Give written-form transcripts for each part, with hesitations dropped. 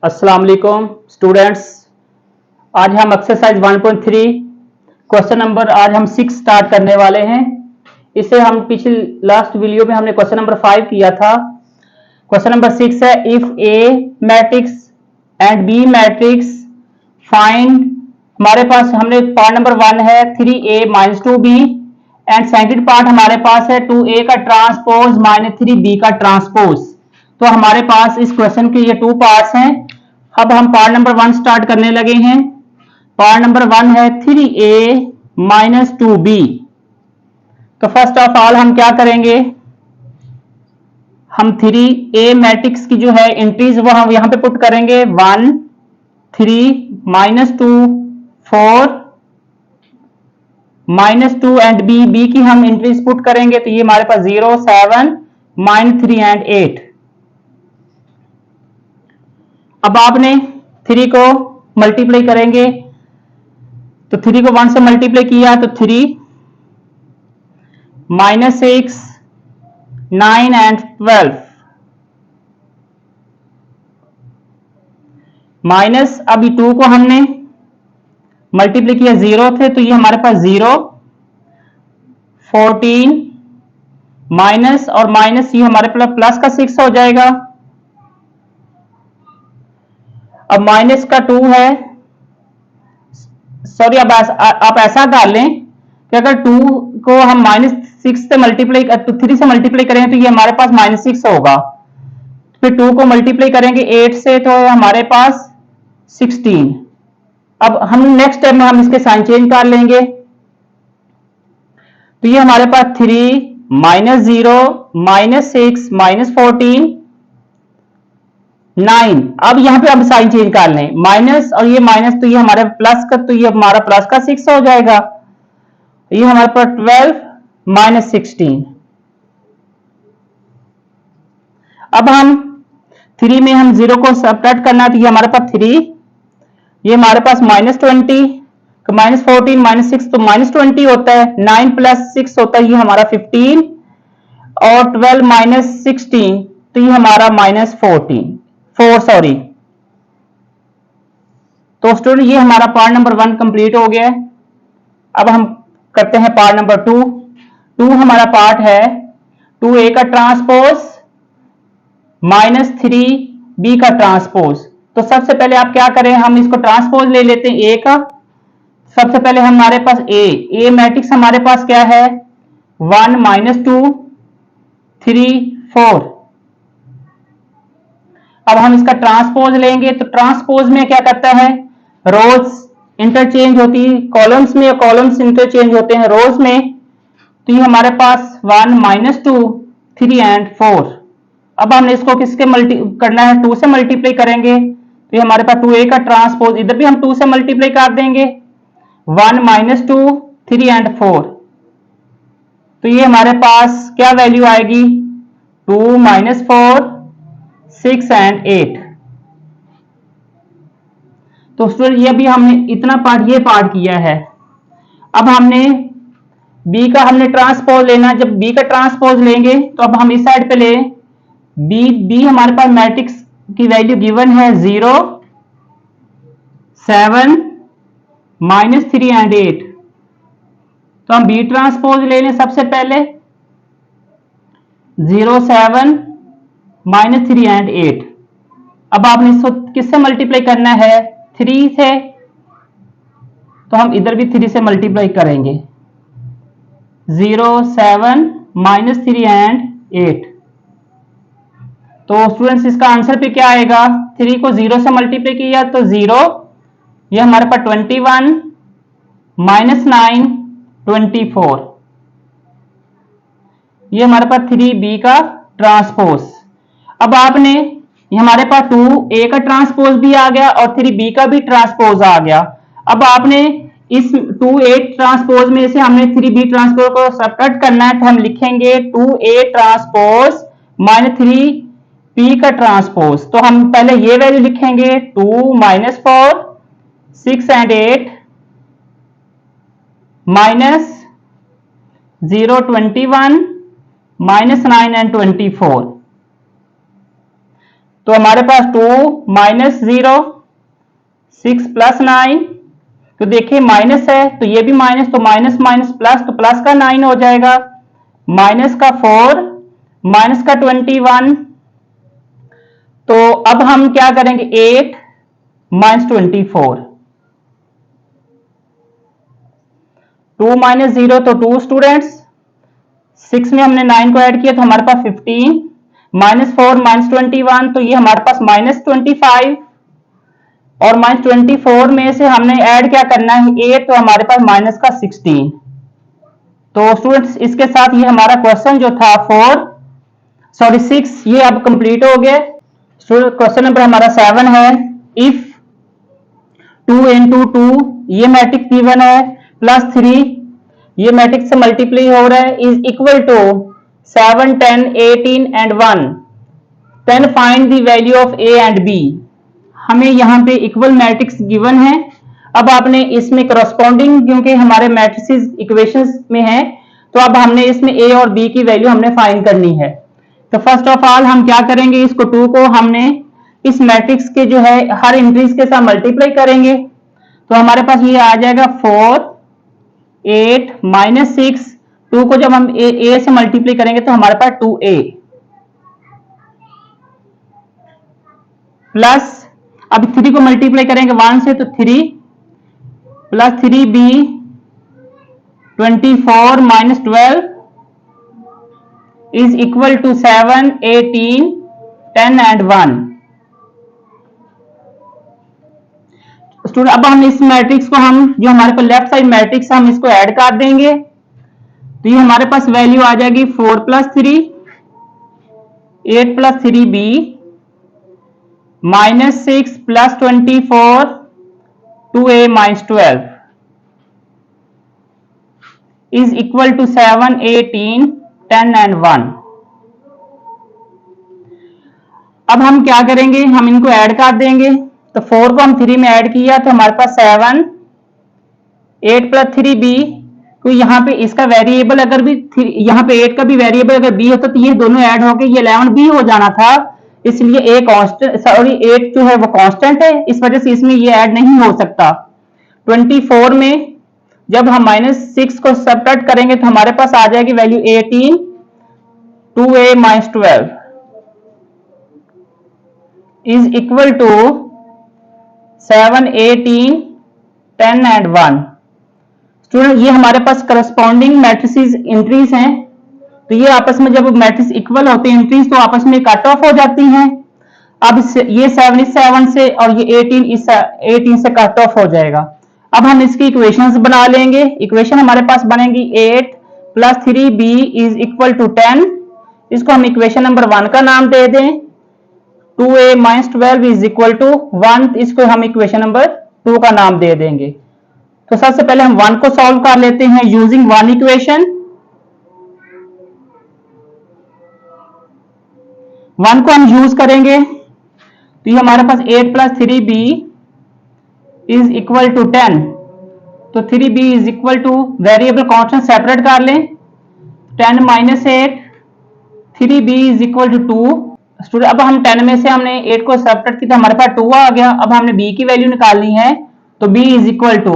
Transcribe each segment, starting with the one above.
अस्सलाम वालेकुम स्टूडेंट्स। आज हम एक्सरसाइज 1.3 क्वेश्चन नंबर आज हम 6 स्टार्ट करने वाले हैं। इसे हम पिछली लास्ट वीडियो में हमने क्वेश्चन नंबर 5 किया था। क्वेश्चन नंबर 6 है if A matrix and B matrix find. हमारे पास हमने पार्ट नंबर 1 है 3a minus 2b and second part हमारे पास है 2a का ट्रांसपोज माइनस 3b का ट्रांसपोज। तो हमारे पास इस क्वेश्चन के ये 2 पार्ट्स हैं। अब हम पार्ट नंबर 1 स्टार्ट करने लगे हैं। पार्ट नंबर 1 है 3a माइनस 2b। तो फर्स्ट ऑफ ऑल हम क्या करेंगे, हम 3a मैट्रिक्स की जो है एंट्रीज वो हम यहां पे पुट करेंगे 1 3 माइनस 2 4 माइनस 2 एंड b की हम एंट्रीज पुट करेंगे। तो ये हमारे पास 0 7 माइनस 3 एंड 8। अब आपने 3 को मल्टीप्लाई करेंगे तो 3 को 1 से मल्टीप्लाई किया तो 3 माइनस 6 9 एंड 12 माइनस अभी 2 को हमने मल्टीप्लाई किया 0 थे तो ये हमारे पास 0 14 माइनस और माइनस ये हमारे पास प्लस का 6 हो जाएगा। अब माइनस का 2 है, सॉरी अब आप ऐसा डाल लें कि अगर 2 को हम माइनस 6 से मल्टीप्लाई 3 से मल्टीप्लाई करें तो ये हमारे पास माइनस 6 होगा। फिर 2 को मल्टीप्लाई करेंगे 8 से तो हमारे पास 16। अब हम नेक्स्ट स्टेप में हम इसके साइन चेंज कर लेंगे तो ये हमारे पास 3 माइनस 0 माइनस 6 माइनस 14 9। अब यहां पे हम साइन चेंज कर लें माइनस और ये माइनस तो ये हमारे प्लस का तो ये हमारा प्लस का 6 हो जाएगा। ये हमारे पास 12 माइनस 16। अब हम 3 में हम 0 को सबट्रैक्ट करना है तो ये हमारे पास 3, ये हमारे पास माइनस 20 माइनस 14 माइनस 6 तो माइनस 20 होता है। 9 प्लस 6 होता है ये हमारा 15 और 12 माइनस 16 तो ये हमारा माइनस 4 सॉरी। तो स्टूडेंट ये हमारा पार्ट नंबर 1 कंप्लीट हो गया है। अब हम करते हैं पार्ट नंबर 2। हमारा पार्ट है 2a का ट्रांसपोज माइनस 3b का ट्रांसपोज। तो सबसे पहले आप क्या करें, हम इसको ट्रांसपोज ले लेते हैं a का। सबसे पहले हमारे पास a मैट्रिक्स हमारे पास क्या है 1 माइनस 2 3 4। अब हम इसका ट्रांसपोज लेंगे तो ट्रांसपोज में क्या करता है, रोज इंटरचेंज होती है, कॉलम्स में कॉलम्स इंटरचेंज होते हैं रोज में। तो ये हमारे पास 1 माइनस 2 3 एंड 4। अब हमने इसको किसके करना है 2 से मल्टीप्लाई करेंगे तो ये हमारे पास 2a का ट्रांसपोज इधर भी हम 2 से मल्टीप्लाई कर देंगे 1 माइनस 2 3 एंड 4। तो ये हमारे पास क्या वैल्यू आएगी 2 माइनस 4 6 एंड 8। तो स्टूडेंट ये भी हमने इतना पार्ट ये पार्ट किया है। अब हमने b का हमने ट्रांसपोज लेना, जब b का ट्रांसपोज लेंगे तो अब हम इस साइड पे ले b हमारे पास मैट्रिक्स की वैल्यू गिवन है 0 7 माइनस 3 एंड 8। तो हम b ट्रांसपोज ले लें सबसे पहले 0 7 माइनस 3 एंड 8। अब आपने इसको किससे मल्टीप्लाई करना है 3 से, तो हम इधर भी 3 से मल्टीप्लाई करेंगे 0 7 माइनस 3 एंड 8। तो स्टूडेंट्स इसका आंसर पे क्या आएगा, 3 को 0 से मल्टीप्लाई किया तो 0, ये हमारे पास 21 माइनस 9 24। ये हमारे पास 3b का ट्रांसपोज। अब आपने हमारे पास 2a का ट्रांसपोज भी आ गया और 3b का भी ट्रांसपोज आ गया। अब आपने इस 2a ट्रांसपोज में से हमने 3b ट्रांसपोज को सबट्रैक्ट करना है तो हम लिखेंगे 2a ट्रांसपोज माइनस 3b का ट्रांसपोज। तो हम पहले ये वैल्यू लिखेंगे 2 minus 4 6 and 8 minus 0 21 minus 9 and 24। तो हमारे पास 2 माइनस 0, 6 प्लस 9, तो देखिए माइनस है तो ये भी माइनस, तो माइनस माइनस प्लस, तो प्लस का 9 हो जाएगा, माइनस का 4, माइनस का 21। तो अब हम क्या करेंगे, 8 माइनस 24, 2 माइनस 0 तो 2 स्टूडेंट्स, 6 में हमने 9 को ऐड किया तो हमारे पास 15, माइनस 4 माइनस 21, तो ये हमारे पास माइनस 25, और माइनस 24 में से हमने ऐड क्या करना है, 8, तो हमारे पास माइनस का 16। तो स्टूडेंट्स इसके साथ ये हमारा क्वेश्चन जो था 6 ये अब कंप्लीट हो गया। स्टूडेंट क्वेश्चन नंबर हमारा 7 है, इफ 2 into 2 ये मैट्रिक्स गिवन है, प्लस 3 ये मैट्रिक्स से मल्टीप्लाई हो रहा है, is equal to 7, 10, 18 and 1, then find the value of A and B. हमें यहाँ पे इक्वल मैट्रिक्स गिवन है। अब आपने इसमें करस्पॉन्डिंग, क्योंकि हमारे मैट्रिसेस इक्वेशंस में है, तो अब हमने इसमें ए और बी की वैल्यू हमने फाइंड करनी है। तो फर्स्ट ऑफ ऑल हम क्या करेंगे, इसको 2 को हमने इस मैट्रिक्स के जो है हर एंट्रीज के साथ मल्टीप्लाई करेंगे, तो हमारे पास ये आ जाएगा 4, 8 माइनस 6, 2 को जब हम ए से मल्टीप्लाई करेंगे तो हमारे पास 2a प्लस, अब 3 को मल्टीप्लाई करेंगे 1 से तो 3 plus 3b 24 minus 12 is equal to 7, 18, 10 and 1। Student अब हम इस मैट्रिक्स को हम जो हमारे पास लेफ्ट साइड मैट्रिक्स हम इसको ऐड कर देंगे, तो ये हमारे पास वैल्यू आ जाएगी 4 plus 3, 8 plus 3b minus 6 plus 24, 2a minus 12 is equal to 7, 18, 10 and 1। अब हम क्या करेंगे, हम इनको ऐड कर देंगे, तो 4 को हम 3 में ऐड किया तो हमारे पास 7, 8 प्लस 3b, तो यहाँ पे इसका वेरिएबल अगर भी यहाँ पे 8 का भी वेरिएबल अगर b होता तो ये दोनों ऐड होके ये 11b हो जाना था, इसलिए ए कांस्टेंट, सॉरी 8 जो है वो कांस्टेंट है, इस वजह से इसमें ये ऐड नहीं हो सकता। 24 में जब हम -6 को सब्ट्रैक्ट करेंगे तो हमारे पास आ जाएगी value 18, 2a minus 12 is equal to 7, 18, 10 and 1। Student ये हमारे पास करस्पॉन्डिंग मैट्रिसेस एंट्रीज हैं, तो ये आपस में जब मैट्रिक्स इक्वल होते हैं एंट्रीज तो आपस में कट ऑफ हो जाती हैं। अब ये 7 इस 7 से और ये 18 इस 18 से कट ऑफ हो जाएगा। अब हम इसकी इक्वेशंस बना लेंगे। इक्वेशन हमारे पास बनेगी 8 plus 3b is equal to 10, इसको हम इक्वेशन नंबर 1 का नाम दे दें। 2a minus 12 is equal to 1, इसको हम इक्वेशन नंबर 2 का नाम दे देंगे। तो सबसे पहले हम 1 को सॉल्व कर लेते हैं यूजिंग 1 इक्वेशन। 1 को हम यूज करेंगे तो ये हमारे पास 8 plus 3b is equal to 10, तो 3b is equal to variable constant separate कर लें, 10 minus 8, 3b is equal to 2। Student अब हम 10 में से हमने 8 को सब्ट्रैक्ट किया, हमारे पास 2 आ गया। अब हमने b की वैल्यू निकालनी है, तो b इज इक्वल टू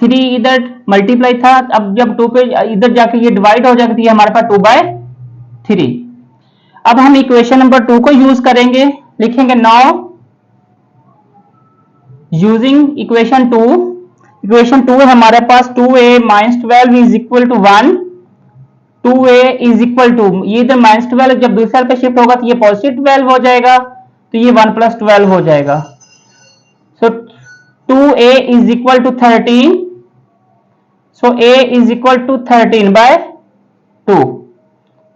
3 इधर मल्टीप्लाई था, अब जब 2 पे इधर जाके ये डिवाइड हो जाएगा तो ये हमारे पास 2/3। अब हम इक्वेशन नंबर 2 को यूज करेंगे, लिखेंगे नाउ यूजिंग इक्वेशन 2। इक्वेशन 2 हमारे पास 2a minus 12 is equal to 1, 2a is equal to, ये इधर माइनस 12 जब दूसरे पे शिफ्ट होगा तो ये पॉजिटिव 12 हो जाएगा, तो ये 1 प्लस 12 हो जाएगा। So 2a is equal to 13, so a is equal to 13/2।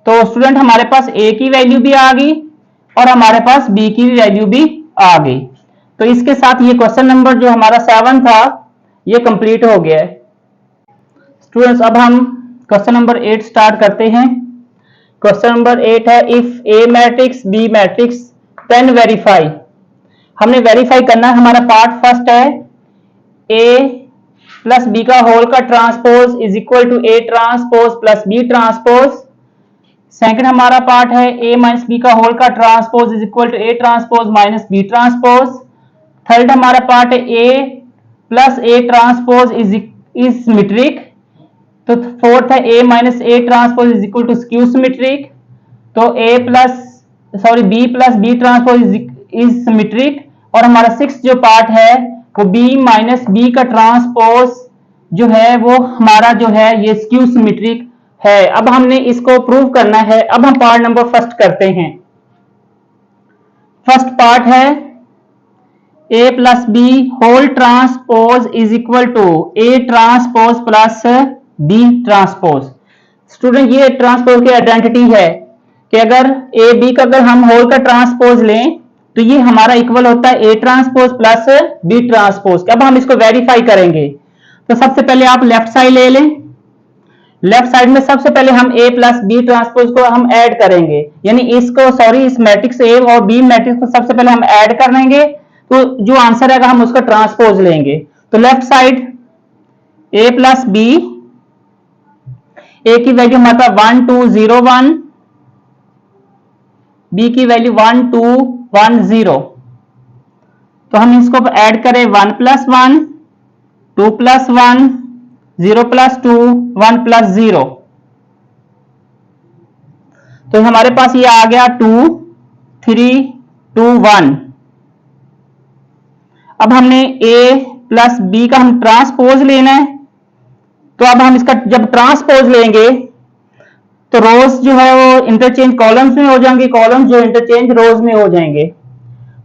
तो स्टूडेंट हमारे पास a की वैल्यू भी आ गई और हमारे पास b की वैल्यू भी आ गई। तो इसके साथ ये क्वेश्चन नंबर जो हमारा 7 था ये कंप्लीट हो गया है। स्टूडेंट्स अब हम क्वेश्चन नंबर 8 स्टार्ट करते हैं। क्वेश्चन नंबर 8 है if a matrix b matrix then verify. हमने वेरीफाई करना है, हमारा पार्ट फर्स्ट है a प्लस b का होल का transpose is equal to a transpose plus b transpose. Second हमारा पार्ट है a माइनस बी का होल का transpose is equal to a transpose minus b transpose. Third हमारा part है a plus a transpose is symmetric. तो fourth है a minus a transpose is equal to skew symmetric. तो b plus b transpose is symmetric. और हमारा six जो part है वो b माइनस b का ट्रांसपोज जो है वो हमारा जो है ये स्क्यू सिमेट्रिक है। अब हमने इसको प्रूव करना है। अब हम पार्ट नंबर फर्स्ट करते हैं। फर्स्ट पार्ट है a plus B whole transpose is equal to a transpose plus b transpose. Student ये ट्रांसपोज की आइडेंटिटी है कि अगर a b का अगर हम होल का ट्रांसपोज लें तो ये हमारा इक्वल होता है a transpose plus b transpose. अब हम इसको वेरीफाई करेंगे। तो सबसे पहले आप लेफ्ट साइड ले लें। लेफ्ट साइड में सबसे पहले हम a प्लस बी ट्रांसपोज को हम ऐड करेंगे, यानी इस मैट्रिक्स a और b मैट्रिक्स को सबसे पहले हम ऐड कर लेंगे। तो जो आंसर आएगा हम उसका ट्रांसपोज लेंगे। तो left side a plus B, a की वैल्यू हमारे पास 1 2 0 1, b की वैल्यू 1 2 1 0। तो हम इसको ऐड करें 1 प्लस 1 2 प्लस 1 0 प्लस 2 1 प्लस 0। तो हमारे पास ये आ गया 2 3 2 1। अब हमने a प्लस b का हम ट्रांसपोज लेना है। तो अब हम इसका जब ट्रांसपोज लेंगे तो रोज जो है वो इंटरचेंज कॉलम्स में हो जाएंगे, कॉलम्स जो इंटरचेंज रोज में हो जाएंगे।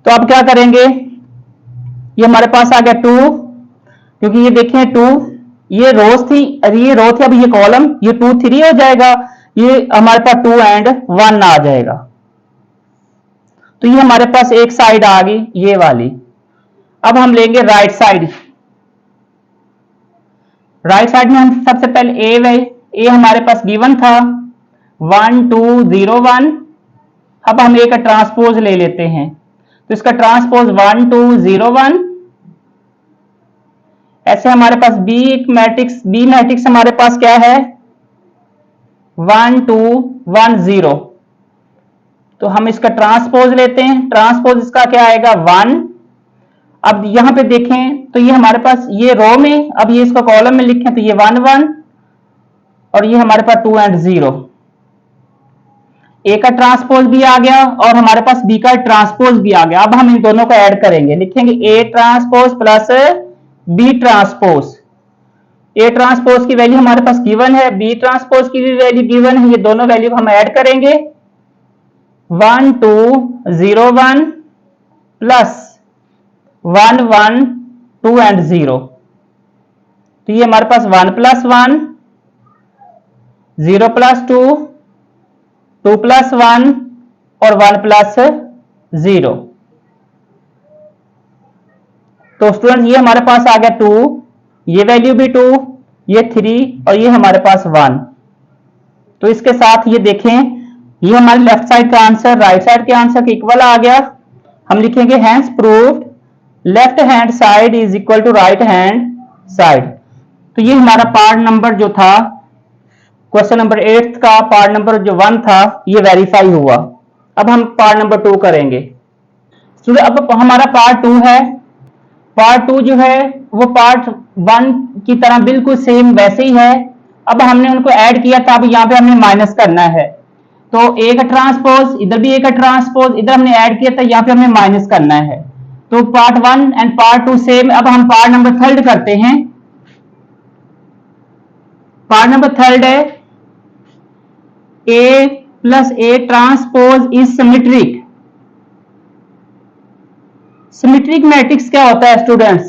तो अब क्या करेंगे, ये हमारे पास आ गया 2, क्योंकि ये देखें 2 ये रोज थी, ये रो थी, अब ये कॉलम, ये 2 3 हो जाएगा, ये हमारे पास 2 एंड 1 आ जाएगा। तो ये हमारे पास एक साइड आ गई ये वाली। अब हम लेंगे राइट साइड। राइट साइड में हम सबसे पहले a हमारे पास गिवन था 1 2 0 1। अब हम a का ट्रांसपोज ले लेते हैं। तो इसका ट्रांसपोज 1 2 0 1। ऐसे हमारे पास बी मैट्रिक्स हमारे पास क्या है 1 2 1 0। तो हम इसका ट्रांसपोज लेते हैं। ट्रांसपोज इसका क्या आएगा 1। अब यहां पे देखें तो ये हमारे पास ये रो में, अब ये इसको कॉलम में लिखें तो ये 1 1 और ये हमारे पास 2 एंड 0। ए का ट्रांसपोज भी आ गया और हमारे पास बी का ट्रांसपोज भी आ गया। अब हम इन दोनों को ऐड करेंगे, लिखेंगे A transpose plus B transpose. A transpose की वैल्यू हमारे पास गिवन है, बी ट्रांसपोज की भी वैल्यू गिवन है। ये दोनों वैल्यू हम ऐड करेंगे 1 2 0 1 प्लस 1 1 2 एंड 0। तो ये हमारे पास 1 प्लस 1 0 प्लस 2 2 प्लस 1 और 1 प्लस 0। तो स्टूडेंट ये हमारे पास आ गया 2, ये वैल्यू भी 2, ये 3 और ये हमारे पास 1। तो इसके साथ ये देखें ये हमारे लेफ्ट साइड का आंसर राइट साइड के आंसर के इक्वल आ गया। हम लिखेंगे hence proved left hand side is equal to right hand side. तो ये हमारा पार्ट नंबर जो था क्वेश्चन नंबर 8 का पार्ट नंबर जो 1 था ये वेरीफाई हुआ। अब हम पार्ट नंबर 2 करेंगे। अब हमारा पार्ट 2 है। पार्ट 2 जो है वो पार्ट 1 की तरह बिल्कुल सेम वैसे ही है। अब हमने उनको ऐड किया था, अब यहाँ पे हमने माइनस करना है। तो ए का ट्रांसपोज, इधर भी ए का ट्रांसपोज, इधर हमने ऐड किया था, यहाँ पे हमें माइनस करना है। तो पार्ट 1 एंड पार्ट 2 सेम। अब हम पार्ट नंबर 3 करते हैं। पार्ट नंबर 3 है A plus A transpose is symmetric. Symmetric matrix क्या होता है स्टूडेंट्स,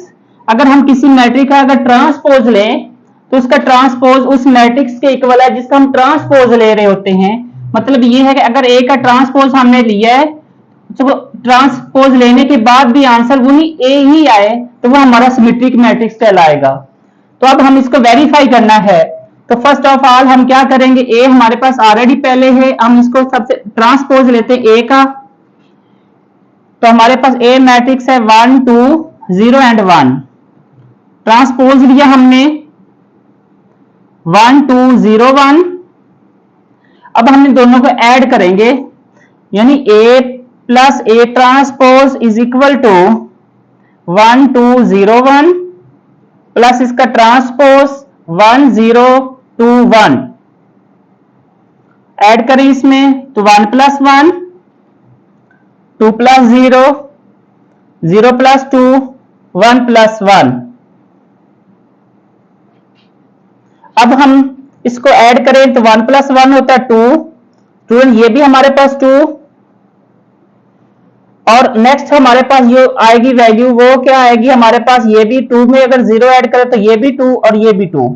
अगर हम किसी मैट्रिक्स का अगर ट्रांसपोज लें तो उसका ट्रांसपोज उस मैट्रिक्स के इक्वल है जिसका हम ट्रांसपोज ले रहे होते हैं। मतलब ये है कि अगर ए का ट्रांसपोज हमने लिया है तो ट्रांसपोज लेने के बाद भी आंसर वही ए ही आए तो वो हमारा सिमेट्रिक मैट्रिक्स कहलाएगा। तो अब हम इसको वेरीफाई करना है। तो फर्स्ट ऑफ ऑल हम क्या करेंगे, ए हमारे पास ऑलरेडी पहले है, हम इसको सबसे ट्रांसपोज लेते हैं ए का। तो हमारे पास ए मैट्रिक्स है 1 2 0 एंड 1। ट्रांसपोज लिया हमने 1 2 0 1। अब हम इन दोनों को ऐड करेंगे, यानी A plus A transpose is equal to 1 2 0 1 plus इसका ट्रांसपोज 1 0 2 1। ऐड करें इसमें तो 1 प्लस 1 2 प्लस 0 0 प्लस 2 1 प्लस 1। अब हम इसको ऐड करें तो 1 प्लस 1 होता है 2। स्टूडेंट ये भी हमारे पास 2, और नेक्स्ट हमारे पास जो आएगी वैल्यू वो क्या आएगी हमारे पास, ये भी 2 में अगर 0 ऐड करें तो ये भी 2 और ये भी 2।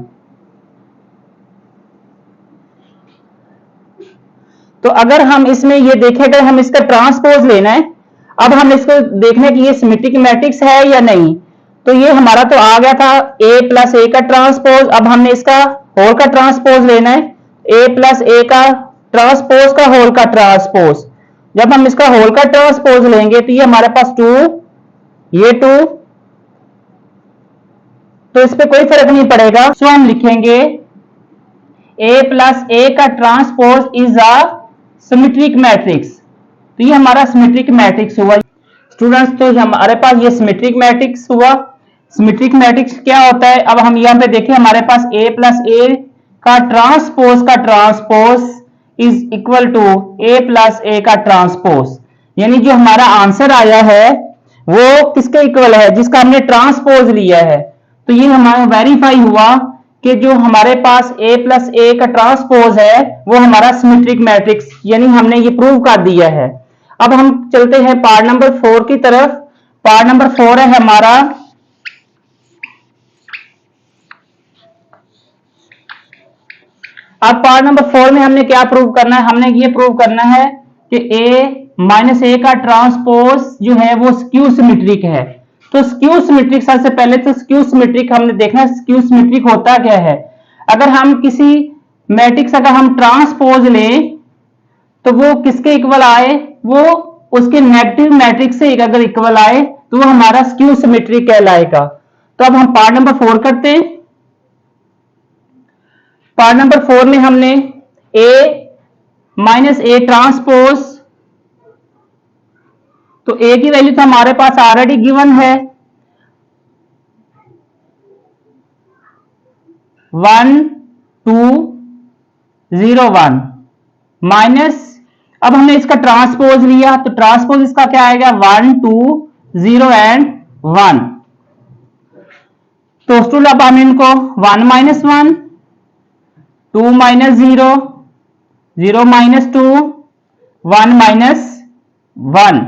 तो अगर हम इसमें ये देखेंगे, हम इसका ट्रांसपोज लेना है, अब हम इसको देखने की ये सिमेट्रिक मैट्रिक्स है या नहीं। तो ये हमारा तो आ गया था a प्लस ए का ट्रांसपोज, अब हमने इसका होल का ट्रांसपोज लेना है, a प्लस ए का ट्रांसपोज का होल का ट्रांसपोज। जब हम इसका होल का ट्रांसपोज लेंगे तो ये हमारे पास 2 ये 2, तो इस पे कोई फर्क नहीं पड़ेगा। तो हम लिखेंगे a प्लस ए का transpose is a symmetric matrix. तो ये हमारा सिमेट्रिक मैट्रिक्स हुआ स्टूडेंट्स। तो हमारे पास ये सिमेट्रिक मैट्रिक्स हुआ। सिमेट्रिक मैट्रिक्स क्या होता है, अब हम यहाँ पे देखें हमारे पास a प्लस ए का transpose is equal to a plus A का ट्रांसपोज, यानी जो हमारा आंसर आया है वो किसके इक्वल है, जिसका हमने ट्रांसपोज लिया है। तो ये हमारा वेरीफाई हुआ कि जो हमारे पास a प्लस ए का ट्रांसपोज है वो हमारा सिमेट्रिक मैट्रिक्स, यानी हमने ये प्रूव कर दिया है। अब हम चलते हैं पार्ट नंबर 4 की तरफ। पार्ट नंबर 4 है हमारा अब पार्ट नंबर 4 में हमने क्या प्रूव करना है, हमने ये प्रूव करना है कि a माइनस ए का ट्रांसपोज जो है वो स्क्यू सिमेट्रिक है। तो स्क्यू सिमेट्रिक, सबसे पहले तो स्क्यू सिमेट्रिक हमने देखना है स्क्यू सिमेट्रिक होता क्या है। अगर हम किसी मैट्रिक्स अगर हम ट्रांसपोज लें तो वो किसके इक्वल आए, वो उसके नेगेटिव मैट्रिक्स से अगर इक्वल आए तो वो हमारा स्क्यू सिमेट्रिक कहलाएगा। तो अब हम पार्ट नंबर 4 करते हैं। पार्ट नंबर 4 में हमने a माइनस ए ट्रांसपोज, तो a की वैल्यू तो हमारे पास ऑलरेडी गिवन है 1 2 0 1 माइनस, अब हमने इसका ट्रांसपोज लिया तो ट्रांसपोज इसका क्या आएगा 1 2 0 एंड 1। तो स्टूडेंट अब हम इनको 1 माइनस 1 2 माइनस 0 0 माइनस 2 1 माइनस 1,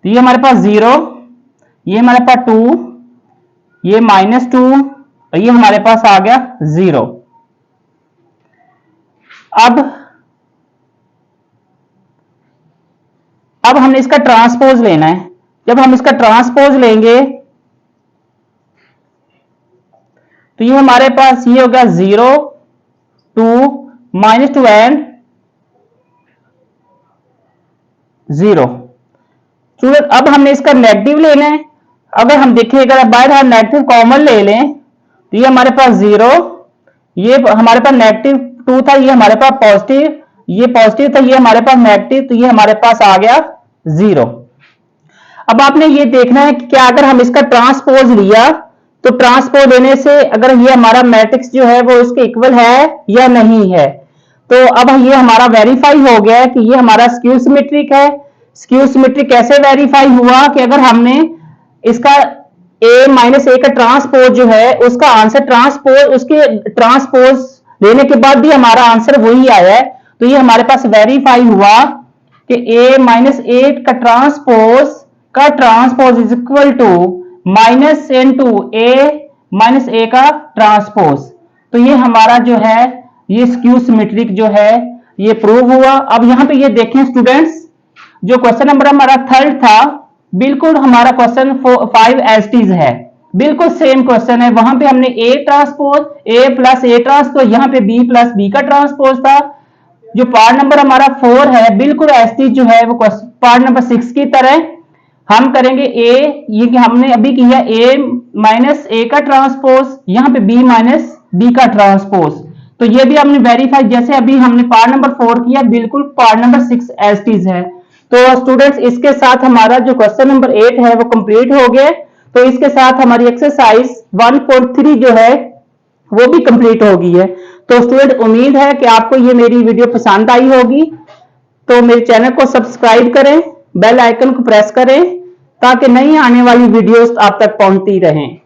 तो ये हमारे पास 0, ये हमारे पास 2, ये माइनस 2 और ये हमारे पास आ गया 0। अब हमने इसका ट्रांसपोज लेना है। जब हम इसका ट्रांसपोज लेंगे तो ये हमारे पास ये होगा 0 2 माइनस 2 एंड 0। स्टूडेंट अब हमने इसका नेगेटिव लेना है। अगर हम देखें अगर बाहर हम नेगेटिव कॉमन ले लें तो ये हमारे पास 0, ये हमारे पास नेगेटिव 2 था, ये हमारे पास पॉजिटिव, ये पॉजिटिव था, ये हमारे पास नेगेटिव, तो ये हमारे पास आ गया 0। अब आपने ये देखना है कि क्या अगर हम इसका ट्रांसपोज लिया तो ट्रांसपोज लेने से अगर ये हमारा मैट्रिक्स जो है वो इसके इक्वल है या नहीं है। तो अब ये हमारा वेरीफाई हो गया है कि ये हमारा स्क्यू सिमेट्रिक है। स्क्यू सिमेट्रिक कैसे वेरीफाई हुआ कि अगर हमने इसका a माइनस ए का ट्रांसपोज जो है उसका आंसर ट्रांसपोज उसके ट्रांसपोज लेने के बाद भी हमारा आंसर वही आया है। तो ये हमारे पास वेरीफाई हुआ कि a माइनस ए का transpose is equal to minus into a minus A का ट्रांसपोज। तो ये हमारा जो है ये स्क्यू सिमेट्रिक जो है ये प्रूव हुआ। अब यहां पे ये देखें स्टूडेंट्स, जो क्वेश्चन नंबर हमारा 3rd था बिल्कुल हमारा क्वेश्चन 5 एज इट इज है, बिल्कुल सेम क्वेश्चन है। वहां पे हमने a transpose a plus A transpose, यहाँ पे b प्लस b का ट्रांसपोज था। जो पार्ट नंबर हमारा 4 है बिल्कुल एज इट इज जो है वो पार्ट नंबर 6 की तरह हम करेंगे a, ये कि हमने अभी किया a माइनस ए का ट्रांसपोज, यहाँ पे b माइनस b का ट्रांसपोज। तो ये भी हमने वेरीफाई, जैसे अभी हमने पार्ट नंबर 4 किया, बिल्कुल part number 6 as it is है। तो स्टूडेंट्स इसके साथ हमारा जो क्वेश्चन नंबर 8 है वो कंप्लीट हो गया। तो इसके साथ हमारी एक्सरसाइज 1.3 जो है वो भी कंप्लीट हो गई है। तो स्टूडेंट उम्मीद है कि आपको ये मेरी वीडियो पसंद आई होगी। तो मेरे चैनल को सब्सक्राइब करें, बेल आइकन को प्रेस करें ताकि नई आने वाली वीडियोस आप तक पहुंचती रहें।